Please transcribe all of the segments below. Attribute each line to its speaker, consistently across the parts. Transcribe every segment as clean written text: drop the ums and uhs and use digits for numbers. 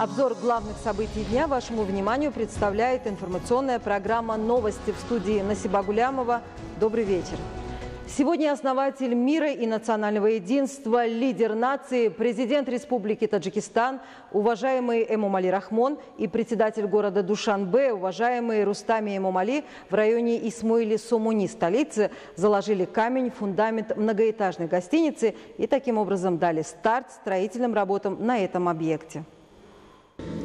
Speaker 1: Обзор главных событий дня вашему вниманию представляет информационная программа «Новости» в студии Насиба Гулямова. Добрый вечер. Сегодня основатель мира и национального единства, лидер нации, президент Республики Таджикистан, уважаемый Эмомали Рахмон и председатель города Душанбе, уважаемый Рустами Эмомали, в районе Исмоили-Сомуни, столицы, заложили камень, фундамент многоэтажной гостиницы и таким образом дали старт строительным работам на этом объекте.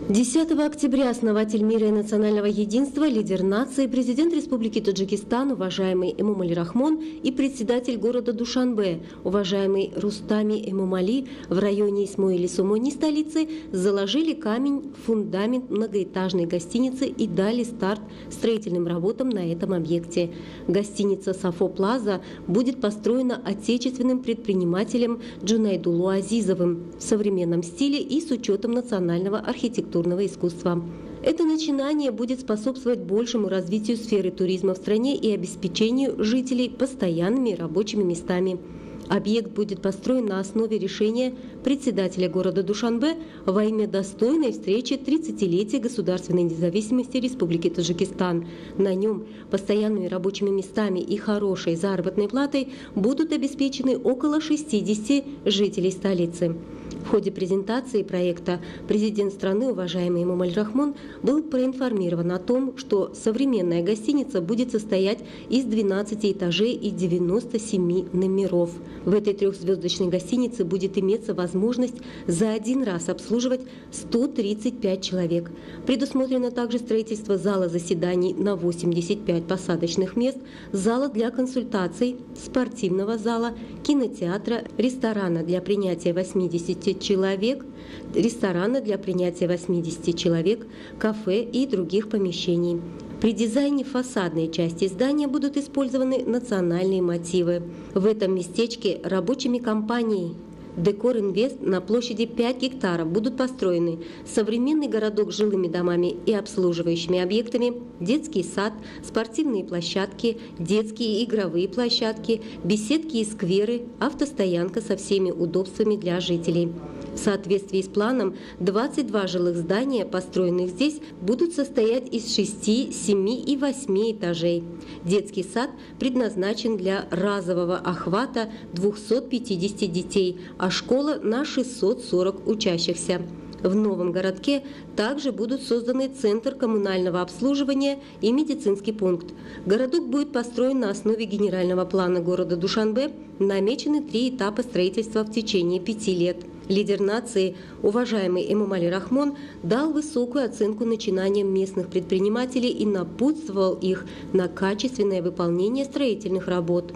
Speaker 2: 10 октября основатель мира и национального единства, лидер нации, президент Республики Таджикистан, уважаемый Эмомали Рахмон и председатель города Душанбе, уважаемый Рустами Эмомали, в районе Исмоили-Сомуни, столицы, заложили камень, фундамент многоэтажной гостиницы и дали старт строительным работам на этом объекте. Гостиница «Сафо Плаза» будет построена отечественным предпринимателем Джунайдулу Азизовым в современном стиле и с учетом национального архитектурного искусства. Это начинание будет способствовать большему развитию сферы туризма в стране и обеспечению жителей постоянными рабочими местами. Объект будет построен на основе решения председателя города Душанбе во имя достойной встречи 30-летия государственной независимости Республики Таджикистан. На нем постоянными рабочими местами и хорошей заработной платой будут обеспечены около 60 жителей столицы. В ходе презентации проекта президент страны, уважаемый Эмомали Рахмон, был проинформирован о том, что современная гостиница будет состоять из 12 этажей и 97 номеров. В этой трехзвездочной гостинице будет иметься возможность за один раз обслуживать 135 человек. Предусмотрено также строительство зала заседаний на 85 посадочных мест, зала для консультаций, спортивного зала, кинотеатра, ресторана для принятия 80 человек, ресторана для принятия 80 человек, кафе и других помещений. При дизайне фасадной части здания будут использованы национальные мотивы. В этом местечке рабочими компанией «Декор Инвест» на площади 5 гектаров будут построены современный городок с жилыми домами и обслуживающими объектами, детский сад, спортивные площадки, детские игровые площадки, беседки и скверы, автостоянка со всеми удобствами для жителей. В соответствии с планом 22 жилых здания, построенных здесь, будут состоять из 6, 7 и 8 этажей. Детский сад предназначен для разового охвата 250 детей, а школа на 640 учащихся. В новом городке также будут созданы Центр коммунального обслуживания и медицинский пункт. Городок будет построен на основе генерального плана города Душанбе. Намечены 3 этапа строительства в течение 5 лет. Лидер нации, уважаемый Эмомали Рахмон, дал высокую оценку начинаниям местных предпринимателей и напутствовал их на качественное выполнение строительных работ.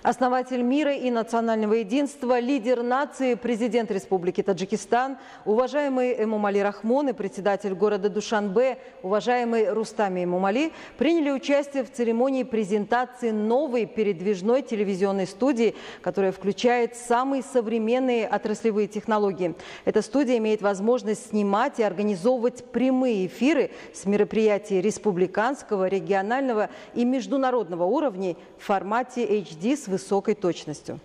Speaker 1: Основатель мира и национального единства, лидер нации, президент Республики Таджикистан, уважаемый Эмомали Рахмон и председатель города Душанбе, уважаемый Рустами Эмомали, приняли участие в церемонии презентации новой передвижной телевизионной студии, которая включает самые современные отраслевые технологии. Эта студия имеет возможность снимать и организовывать прямые эфиры с мероприятий республиканского, регионального и международного уровней в формате HD с высокой точностью.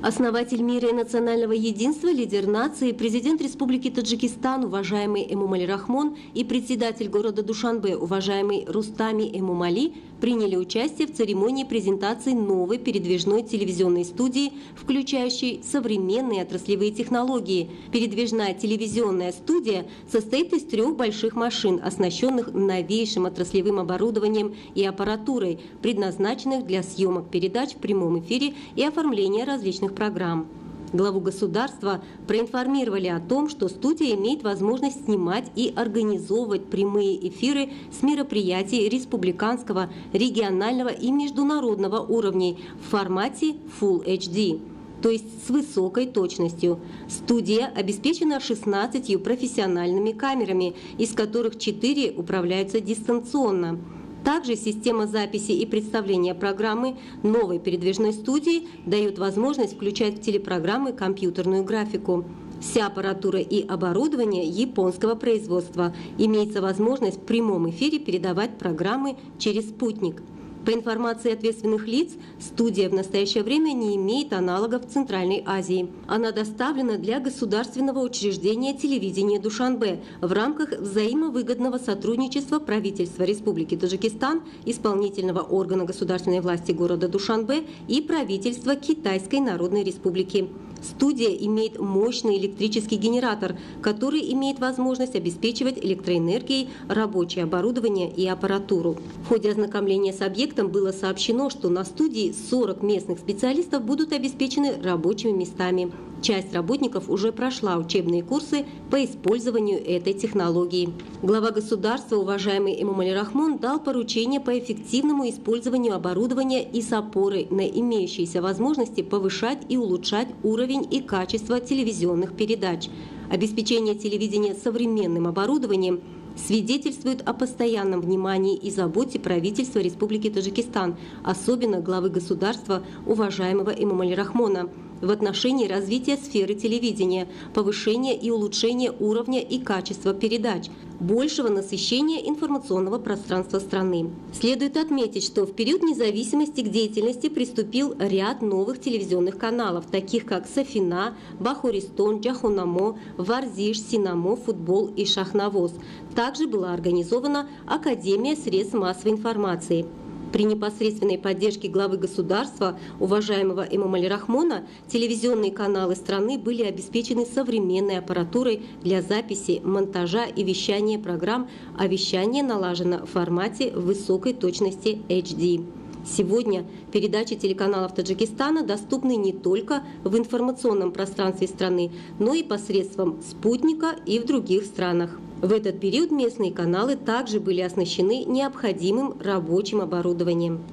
Speaker 2: Основатель мира и национального единства, лидер нации, президент Республики Таджикистан, уважаемый Эмомали Рахмон и председатель города Душанбе, уважаемый Рустами Эмомали, приняли участие в церемонии презентации новой передвижной телевизионной студии, включающей современные отраслевые технологии. Передвижная телевизионная студия состоит из 3 больших машин, оснащенных новейшим отраслевым оборудованием и аппаратурой, предназначенных для съемок передач в прямом эфире и оформления различных программ. Главу государства проинформировали о том, что студия имеет возможность снимать и организовывать прямые эфиры с мероприятий республиканского, регионального и международного уровней в формате Full HD, то есть с высокой точностью. Студия обеспечена 16 профессиональными камерами, из которых 4 управляются дистанционно. Также система записи и представления программы новой передвижной студии дает возможность включать в телепрограммы компьютерную графику. Вся аппаратура и оборудование японского производства. Имеется возможность в прямом эфире передавать программы через спутник. По информации ответственных лиц, студия в настоящее время не имеет аналогов в Центральной Азии. Она доставлена для государственного учреждения телевидения Душанбе в рамках взаимовыгодного сотрудничества правительства Республики Таджикистан, исполнительного органа государственной власти города Душанбе и правительства Китайской Народной Республики. Студия имеет мощный электрический генератор, который имеет возможность обеспечивать электроэнергией рабочее оборудование и аппаратуру. В ходе ознакомления с объектом было сообщено, что на студии 40 местных специалистов будут обеспечены рабочими местами. Часть работников уже прошла учебные курсы по использованию этой технологии. Глава государства, уважаемый Эмомали Рахмон, дал поручение по эффективному использованию оборудования и с опорой на имеющиеся возможности повышать и улучшать уровень и качество телевизионных передач. Обеспечение телевидения современным оборудованием свидетельствует о постоянном внимании и заботе правительства Республики Таджикистан, особенно главы государства, уважаемого Эмомали Рахмона, в отношении развития сферы телевидения, повышения и улучшения уровня и качества передач, большего насыщения информационного пространства страны. Следует отметить, что в период независимости к деятельности приступил ряд новых телевизионных каналов, таких как Сафина, Бахуристон, Джахунамо, Варзиш, Синамо, Футбол и Шахнавоз. Также была организована Академия средств массовой информации. При непосредственной поддержке главы государства, уважаемого Эмомали Рахмона, телевизионные каналы страны были обеспечены современной аппаратурой для записи, монтажа и вещания программ, а вещание налажено в формате высокой точности HD. Сегодня передачи телеканалов Таджикистана доступны не только в информационном пространстве страны, но и посредством спутника и в других странах. В этот период местные каналы также были оснащены необходимым рабочим оборудованием.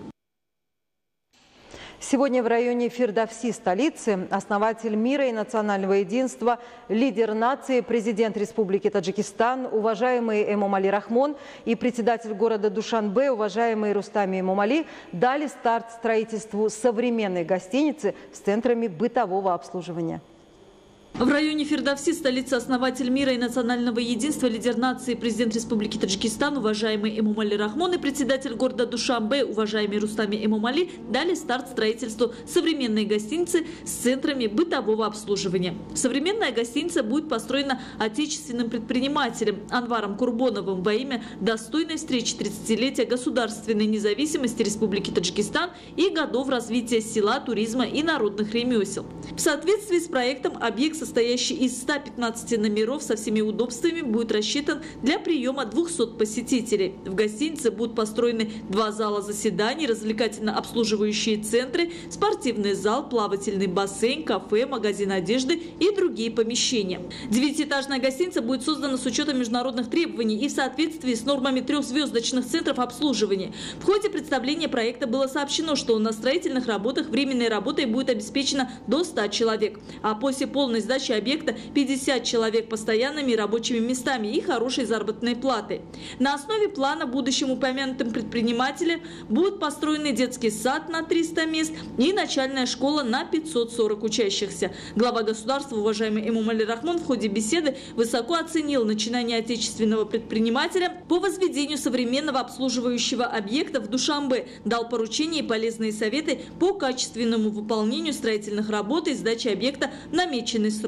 Speaker 1: Сегодня в районе Фирдавси, столицы, основатель мира и национального единства, лидер нации, президент Республики Таджикистан, уважаемый Эмомали Рахмон и председатель города Душанбе, уважаемый Рустами Эмомали, дали старт строительству современной гостиницы с центрами бытового обслуживания.
Speaker 3: В районе Фирдавси, столица, основатель мира и национального единства, лидер нации, президент Республики Таджикистан, уважаемый Эмомали Рахмон и председатель города Душанбе, уважаемый Рустами Эмомали, дали старт строительству современной гостиницы с центрами бытового обслуживания. Современная гостиница будет построена отечественным предпринимателем Анваром Курбоновым во имя достойной встречи 30-летия государственной независимости Республики Таджикистан и годов развития села, туризма и народных ремесел. В соответствии с проектом объект, состоящий из 115 номеров со всеми удобствами, будет рассчитан для приема 200 посетителей. В гостинице будут построены 2 зала заседаний, развлекательно-обслуживающие центры, спортивный зал, плавательный бассейн, кафе, магазин одежды и другие помещения. 9-этажная гостиница будет создана с учетом международных требований и в соответствии с нормами 3-звездочных центров обслуживания. В ходе представления проекта было сообщено, что на строительных работах временной работой будет обеспечено до 100 человек, а после полной сдачи объекта 50 человек постоянными рабочими местами и хорошей заработной платой. На основе плана будущим упомянутым предпринимателям будут построены детский сад на 300 мест и начальная школа на 540 учащихся. Глава государства, уважаемый Эмомали Рахмон, в ходе беседы высоко оценил начинание отечественного предпринимателя по возведению современного обслуживающего объекта в Душанбе, дал поручения и полезные советы по качественному выполнению строительных работ и сдачи объекта в намеченный срок.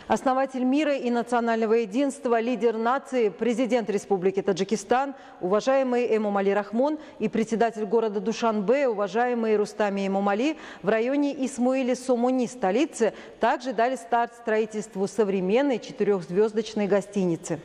Speaker 1: Основатель мира и национального единства, лидер нации, президент Республики Таджикистан, уважаемый Эмомали Рахмон и председатель города Душанбе, уважаемый Рустами Эмомали, в районе Исмоили-Сомони, столицы, также дали старт строительству современной 4-звездочной гостиницы.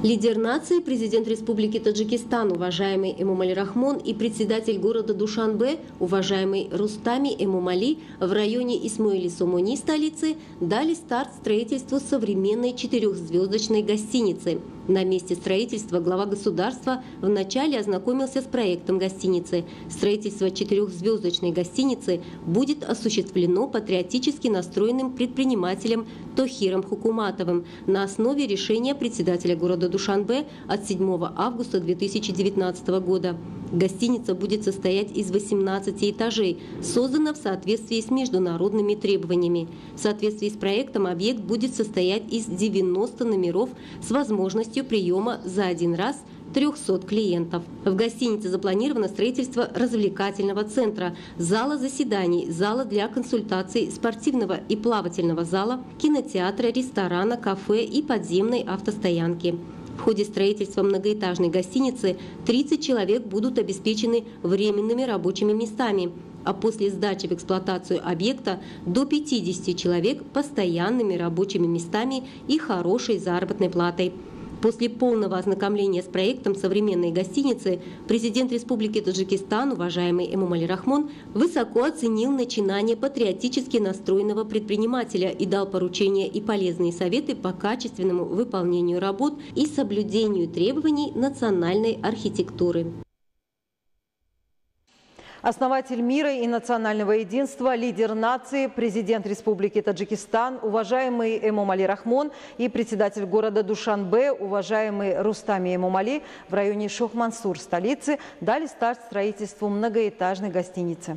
Speaker 2: Лидер нации, президент Республики Таджикистан, уважаемый Эмомали Рахмон и председатель города Душанбе, уважаемый Рустами Эмомали, в районе Исмоили-Сомони, столицы, дали старт строительству современной 4-звездочной гостиницы. На месте строительства глава государства вначале ознакомился с проектом гостиницы. Строительство 4-звездочной гостиницы будет осуществлено патриотически настроенным предпринимателем Тохиром Хукуматовым на основе решения председателя города Душанбе от 7 августа 2019 года. Гостиница будет состоять из 18 этажей, создана в соответствии с международными требованиями. В соответствии с проектом объект будет состоять из 90 номеров с возможностью приема за один раз 300 клиентов. В гостинице запланировано строительство развлекательного центра, зала заседаний, зала для консультаций, спортивного и плавательного зала, кинотеатра, ресторана, кафе и подземной автостоянки. В ходе строительства многоэтажной гостиницы 30 человек будут обеспечены временными рабочими местами, а после сдачи в эксплуатацию объекта до 50 человек постоянными рабочими местами и хорошей заработной платой. После полного ознакомления с проектом современной гостиницы президент Республики Таджикистан, уважаемый Эмомали Рахмон, высоко оценил начинание патриотически настроенного предпринимателя и дал поручения и полезные советы по качественному выполнению работ и соблюдению требований национальной архитектуры.
Speaker 1: Основатель мира и национального единства, лидер нации, президент Республики Таджикистан, уважаемый Эмомали Рахмон и председатель города Душанбе, уважаемый Рустами Эмомали, в районе Шох-Мансур, столицы, дали старт строительству многоэтажной гостиницы.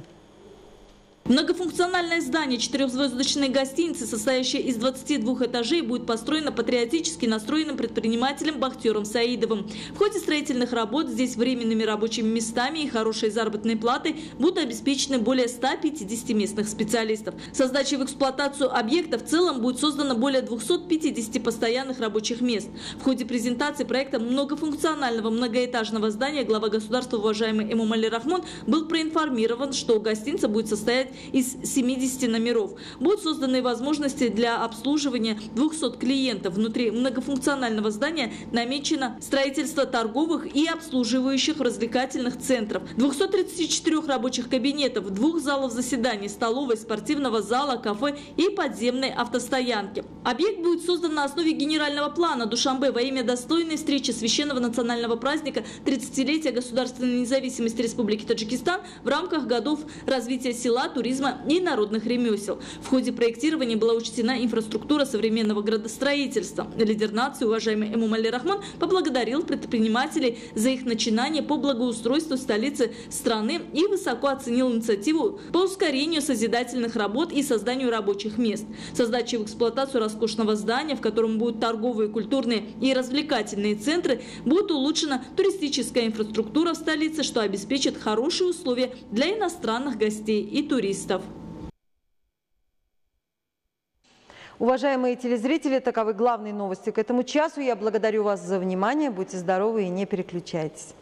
Speaker 3: Многофункциональное здание четырехзвездочной гостиницы, состоящее из 22 этажей, будет построено патриотически настроенным предпринимателем Бахтиером Саидовым. В ходе строительных работ здесь временными рабочими местами и хорошей заработной платой будут обеспечены более 150 местных специалистов. Со сдачей в эксплуатацию объекта в целом будет создано более 250 постоянных рабочих мест. В ходе презентации проекта многофункционального многоэтажного здания глава государства, уважаемый Эмомали Рахмон, был проинформирован, что гостиница будет состоять из 70 номеров. Будут созданы возможности для обслуживания 200 клиентов. Внутри многофункционального здания намечено строительство торговых и обслуживающих развлекательных центров, 234 рабочих кабинетов, 2 залов заседаний, столовой, спортивного зала, кафе и подземной автостоянки. Объект будет создан на основе генерального плана Душанбе во имя достойной встречи священного национального праздника 30-летия государственной независимости Республики Таджикистан в рамках годов развития села, туризма и народных ремесел. В ходе проектирования была учтена инфраструктура современного градостроительства. Лидер нации, уважаемый Эмомали Рахмон, поблагодарил предпринимателей за их начинание по благоустройству столицы страны и высоко оценил инициативу по ускорению созидательных работ и созданию рабочих мест. Со сдачей в эксплуатацию роскошного здания, в котором будут торговые, культурные и развлекательные центры, будет улучшена туристическая инфраструктура в столице, что обеспечит хорошие условия для иностранных гостей и туристов.
Speaker 1: Уважаемые телезрители, таковы главные новости к этому часу. Я благодарю вас за внимание. Будьте здоровы и не переключайтесь.